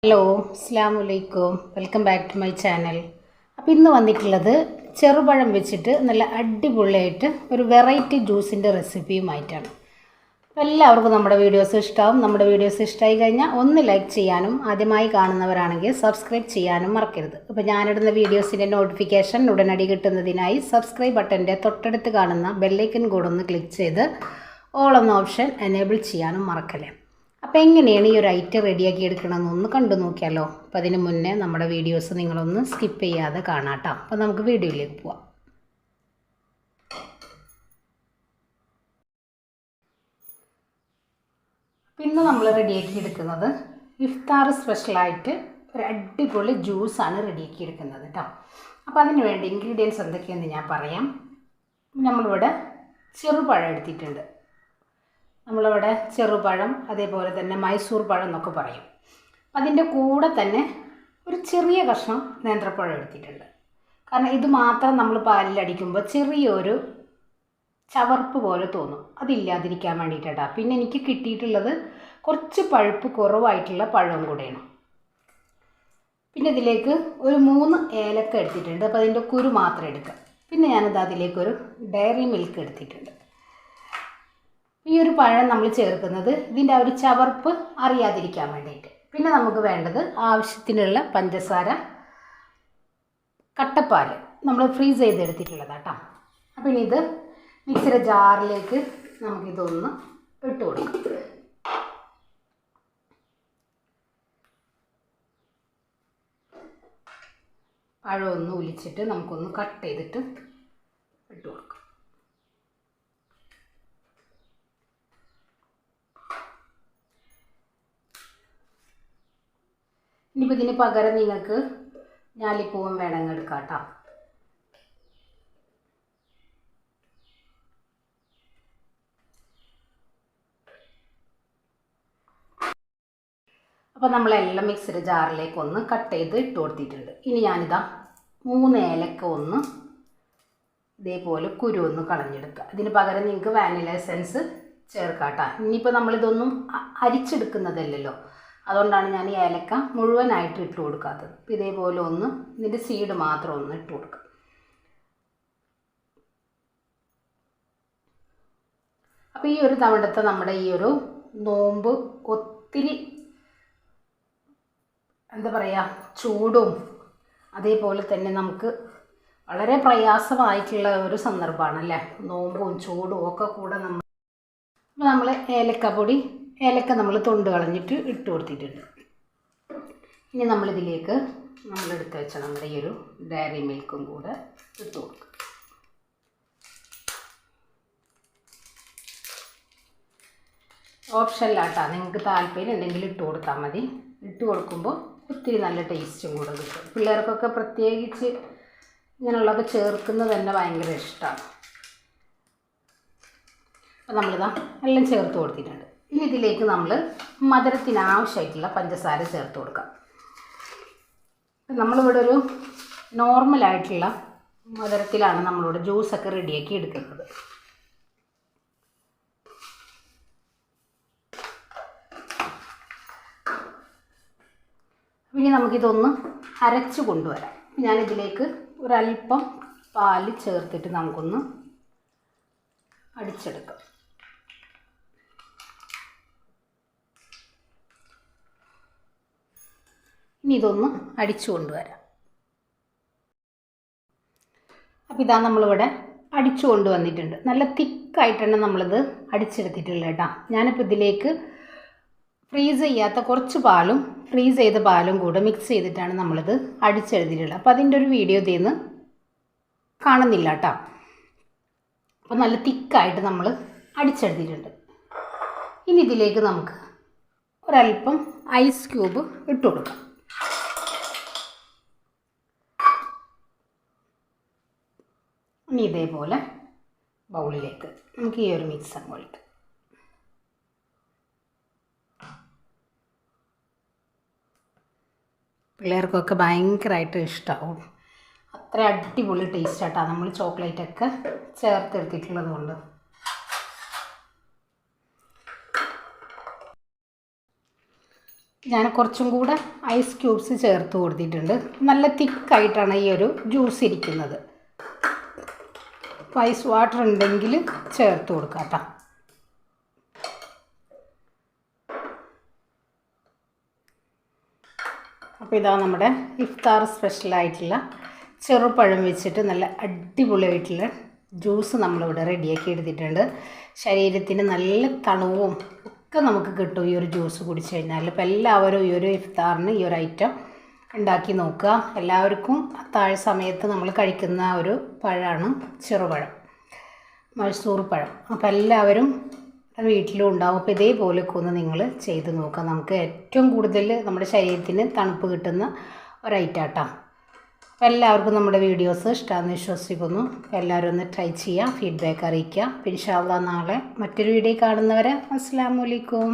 Hello, അസ്സലാമു അലൈക്കും. Welcome back to my channel. അപ്പോൾ ഇന്ന് വന്നിട്ടുള്ളത് ചെറുപഴം വെച്ചിട്ട് നല്ല അടിപൊളിയായിട്ട് ഒരു വെറൈറ്റി ജ്യൂസിൻ്റെ റെസിപ്പിയുമായിട്ടാണ്. അപ്പോൾ എല്ലാവർക്കും നമ്മുടെ വീഡിയോസ് ഇഷ്ടമാവും. നമ്മുടെ വീഡിയോസ് ഇഷ്ടമായി കഴിഞ്ഞാൽ ഒന്ന് ലൈക്ക് ചെയ്യാനും ആദ്യമായി കാണുന്നവരാണെങ്കിൽ സബ്സ്ക്രൈബ് ചെയ്യാനും മറക്കരുത്. അപ്പോൾ ഞാനിടുന്ന വീഡിയോസിൻ്റെ നോട്ടിഫിക്കേഷൻ ഉടനടി കിട്ടുന്നതിനായി സബ്സ്ക്രൈബ് ബട്ടൻ്റെ തൊട്ടടുത്ത് കാണുന്ന ബെല്ലൈക്കൻ കൂടെ ഒന്ന് ക്ലിക്ക് ചെയ്ത് ഓൾ എന്ന ഓപ്ഷൻ എനേബിൾ ചെയ്യാനും മറക്കല്ലേ. അപ്പോൾ എങ്ങനെയാണ് ഈ ഒരു ഐറ്റം റെഡിയാക്കി എടുക്കണമെന്നൊന്ന് കണ്ടു നോക്കിയാലോ. അപ്പോൾ അതിന് മുന്നേ നമ്മുടെ വീഡിയോസ് നിങ്ങളൊന്ന് സ്കിപ്പ് ചെയ്യാതെ കാണാട്ടോ. അപ്പോൾ നമുക്ക് വീഡിയോയിലേക്ക് പോവാം. പിന്നെ നമ്മൾ റെഡിയാക്കി എടുക്കുന്നത് ഇഫ്താർ സ്പെഷ്യലായിട്ട് ഒരു അടിപൊളി ജ്യൂസാണ് റെഡിയാക്കി എടുക്കുന്നത് കേട്ടോ. അപ്പോൾ അതിന് വേണ്ടി ഇൻഗ്രീഡിയൻസ് എന്തൊക്കെയാണെന്ന് ഞാൻ പറയാം. നമ്മളിവിടെ ചെറുപഴം എടുത്തിട്ടുണ്ട്. നമ്മളിവിടെ ചെറുപഴം, അതേപോലെ തന്നെ മൈസൂർ പഴം എന്നൊക്കെ പറയും. അതിൻ്റെ കൂടെ തന്നെ ഒരു ചെറിയ കഷ്ണം നേന്ത്രപ്പഴം എടുത്തിട്ടുണ്ട്. കാരണം ഇത് മാത്രം നമ്മൾ പാലിലടിക്കുമ്പോൾ ചെറിയൊരു ചവർപ്പ് പോലെ തോന്നും. അതില്ലാതിരിക്കാൻ വേണ്ടിയിട്ടാണ്. പിന്നെ എനിക്ക് കിട്ടിയിട്ടുള്ളത് കുറച്ച് പഴുപ്പ് കുറവായിട്ടുള്ള പഴവും കൂടെയാണ്. പിന്നെ ഇതിലേക്ക് ഒരു 3 ഏലക്ക എടുത്തിട്ടുണ്ട്. അപ്പോൾ അതിൻ്റെ കുരു മാത്രം എടുക്കുക. പിന്നെ ഞാനിത് അതിലേക്കൊരു ഡയറി മിൽക്ക് എടുത്തിട്ടുണ്ട്. ഈ ഒരു പഴം നമ്മൾ ചേർക്കുന്നത് ഇതിൻ്റെ ആ ഒരു ചവർപ്പ് അറിയാതിരിക്കാൻ വേണ്ടിയിട്ട്. പിന്നെ നമുക്ക് വേണ്ടത് ആവശ്യത്തിനുള്ള പഞ്ചസാര, കട്ടപ്പാൽ നമ്മൾ ഫ്രീസ് ചെയ്തെടുത്തിട്ടുള്ളതാണ് കേട്ടോ. അപ്പോൾ ഇനി ഇത് മിക്സിയുടെ ജാറിലേക്ക് നമുക്കിതൊന്ന് ഇട്ട് കൊടുക്കാം. പഴം ഒന്ന് ഒലിച്ചിട്ട് നമുക്കൊന്ന് കട്ട് ചെയ്തിട്ട് ഇട്ട് കൊടുക്കാം. ഇനിയിപ്പോൾ ഇതിന് പകരം നിങ്ങൾക്ക് ഞാലിപ്പൂവും വേണമെങ്കിൽ എടുക്കാം കേട്ടോ. അപ്പോൾ നമ്മളെല്ലാം മിക്സിയുടെ ജാറിലേക്ക് ഒന്ന് കട്ട് ചെയ്ത് ഇട്ട് കൊടുത്തിട്ടുണ്ട്. ഇനി ഞാനിതാ 3 ഏലക്ക ഒന്ന് ഇതേപോലെ കുരു ഒന്ന് കളഞ്ഞെടുക്കുക. ഇതിന് പകരം നിങ്ങൾക്ക് വാനില എസൻസ് ചേർക്കാം കേട്ടോ. ഇനിയിപ്പോൾ നമ്മളിതൊന്നും അരിച്ചെടുക്കുന്നതല്ലല്ലോ, അതുകൊണ്ടാണ് ഞാൻ ഈ ഏലക്ക മുഴുവനായിട്ട് ഇട്ട് കൊടുക്കാത്തത്. അപ്പോൾ ഇതേപോലെ ഒന്ന് ഇതിൻ്റെ സീഡ് മാത്രം ഒന്ന് ഇട്ട് കൊടുക്കുക. അപ്പോൾ ഈ ഒരു തവണത്തെ നമ്മുടെ ഈ ഒരു നോമ്പ് ഒത്തിരി എന്താ പറയുക, ചൂടും അതേപോലെ തന്നെ നമുക്ക് വളരെ പ്രയാസമായിട്ടുള്ള ഒരു സന്ദർഭമാണല്ലേ. നോമ്പും ചൂടും ഒക്കെ കൂടെ നമ്മൾ ഏലക്ക നമ്മൾ തൊണ്ട് കളഞ്ഞിട്ട് ഇട്ട് കൊടുത്തിട്ടുണ്ട്. ഇനി നമ്മളിതിലേക്ക് നമ്മളെടുത്ത് വെച്ച നമ്മുടെ ഈ ഒരു ഡയറി മിൽക്കും കൂടെ ഇട്ട് കൊടുക്കും. ഓപ്ഷനിലാട്ടോ, നിങ്ങൾക്ക് താല്പര്യം ഉണ്ടെങ്കിൽ ഇട്ട് കൊടുത്താൽ മതി. ഇട്ട് കൊടുക്കുമ്പോൾ ഒത്തിരി നല്ല ടേസ്റ്റും കൂടെ കിട്ടും. പിള്ളേർക്കൊക്കെ പ്രത്യേകിച്ച് ഇങ്ങനെയുള്ളതൊക്കെ ചേർക്കുന്നത് തന്നെ ഭയങ്കര ഇഷ്ടമാണ്. അപ്പോൾ നമ്മളിതാ എല്ലാം ചേർത്ത് കൊടുത്തിട്ടുണ്ട്. ഇനി ഇതിലേക്ക് നമ്മൾ മധുരത്തിന് ആവശ്യമായിട്ടുള്ള പഞ്ചസാര ചേർത്ത് കൊടുക്കാം. നമ്മളിവിടെ ഒരു നോർമലായിട്ടുള്ള മധുരത്തിലാണ് നമ്മളിവിടെ ജ്യൂസൊക്കെ റെഡിയാക്കി എടുക്കുന്നത്. ഇനി നമുക്കിതൊന്ന് അരച്ച് കൊണ്ടുവരാം. ഞാനിതിലേക്ക് ഒരല്പം പാല് ചേർത്തിട്ട് നമുക്കൊന്ന് അടിച്ചെടുക്കാം. ഇനി ഇതൊന്ന് അടിച്ചു കൊണ്ടുവരാം. അപ്പോൾ ഇതാ നമ്മളിവിടെ അടിച്ചു കൊണ്ടുവന്നിട്ടുണ്ട്. നല്ല തിക്കായിട്ടാണ് നമ്മളിത് അടിച്ചെടുത്തിട്ടുള്ളത് കേട്ടോ. ഞാനിപ്പോൾ ഇതിലേക്ക് ഫ്രീസ് ചെയ്യാത്ത കുറച്ച് പാലും ഫ്രീസ് ചെയ്ത പാലും കൂടെ മിക്സ് ചെയ്തിട്ടാണ് നമ്മളിത് അടിച്ചെടുത്തിട്ടുള്ളത്. അപ്പോൾ അതിൻ്റെ ഒരു വീഡിയോ ഇതിന്ന് കാണുന്നില്ല കേട്ടോ. അപ്പോൾ നല്ല തിക്കായിട്ട് നമ്മൾ അടിച്ചെടുത്തിട്ടുണ്ട്. ഇനി ഇതിലേക്ക് നമുക്ക് ഒരല്പം ഐസ് ക്യൂബ് ഇട്ട് കൊടുക്കാം. ഇനി ഇതേപോലെ ബൗളിലേക്ക് നമുക്ക് ഈ ഒരു മിക്സ് അങ്ങ് ഒഴിക്കാം. പിള്ളേർക്കൊക്കെ ഭയങ്കരമായിട്ട് ഇഷ്ടമാവും. അത്ര അടിപൊളി ടേസ്റ്റ് ആയിട്ടാണ് നമ്മൾ ചോക്ലേറ്റൊക്കെ ചേർത്തെടുത്തിട്ടുള്ളത് കൊണ്ട്. ഞാൻ കുറച്ചും കൂടെ ഐസ് ക്യൂബ്സ് ചേർത്ത് കൊടുത്തിട്ടുണ്ട്. നല്ല തിക്കായിട്ടാണ് ഈ ഒരു ജ്യൂസ് ഇരിക്കുന്നത്. അപ്പോൾ ഐസ് വാട്ടർ ഉണ്ടെങ്കിൽ ചേർത്ത് കൊടുക്കാം കേട്ടോ. അപ്പോൾ ഇതാ നമ്മുടെ ഇഫ്താർ സ്പെഷ്യലായിട്ടുള്ള ചെറുപഴം വെച്ചിട്ട് നല്ല അടിപൊളിയായിട്ടുള്ള ജ്യൂസ് നമ്മളിവിടെ റെഡിയാക്കി എടുത്തിട്ടുണ്ട്. ശരീരത്തിന് നല്ല തണുവും ഒക്കെ നമുക്ക് കിട്ടും ഈ ഒരു ജ്യൂസ് കുടിച്ചു കഴിഞ്ഞാൽ. അപ്പോൾ എല്ലാവരും ഈ ഒരു ഇഫ്താറിന് ഈ ഒരു ഐറ്റം ഉണ്ടാക്കി നോക്കുക. എല്ലാവർക്കും അത്താഴ സമയത്ത് നമ്മൾ കഴിക്കുന്ന ഒരു പഴമാണ് ചെറുപഴം, മൈസൂർ പഴം. അപ്പോൾ എല്ലാവരും വീട്ടിലും ഉണ്ടാവും. അപ്പോൾ ഇതേപോലെയൊക്കെ ഒന്ന് നിങ്ങൾ ചെയ്ത് നോക്കുക. നമുക്ക് ഏറ്റവും കൂടുതൽ നമ്മുടെ ശരീരത്തിന് തണുപ്പ് കിട്ടുന്ന ഒരു ഐറ്റം കേട്ടോ. അപ്പോൾ എല്ലാവർക്കും നമ്മുടെ വീഡിയോസ് ഇഷ്ടമാണെന്ന് വിശ്വസിക്കുന്നു. എല്ലാവരും ഒന്ന് ട്രൈ ചെയ്യുക, ഫീഡ്ബാക്ക് അറിയിക്കുക. ഇൻഷാ അല്ലാഹ് നാളെ മറ്റൊരു വീഡിയോ കാണുന്നവരെ അസ്സലാമു അലൈക്കും.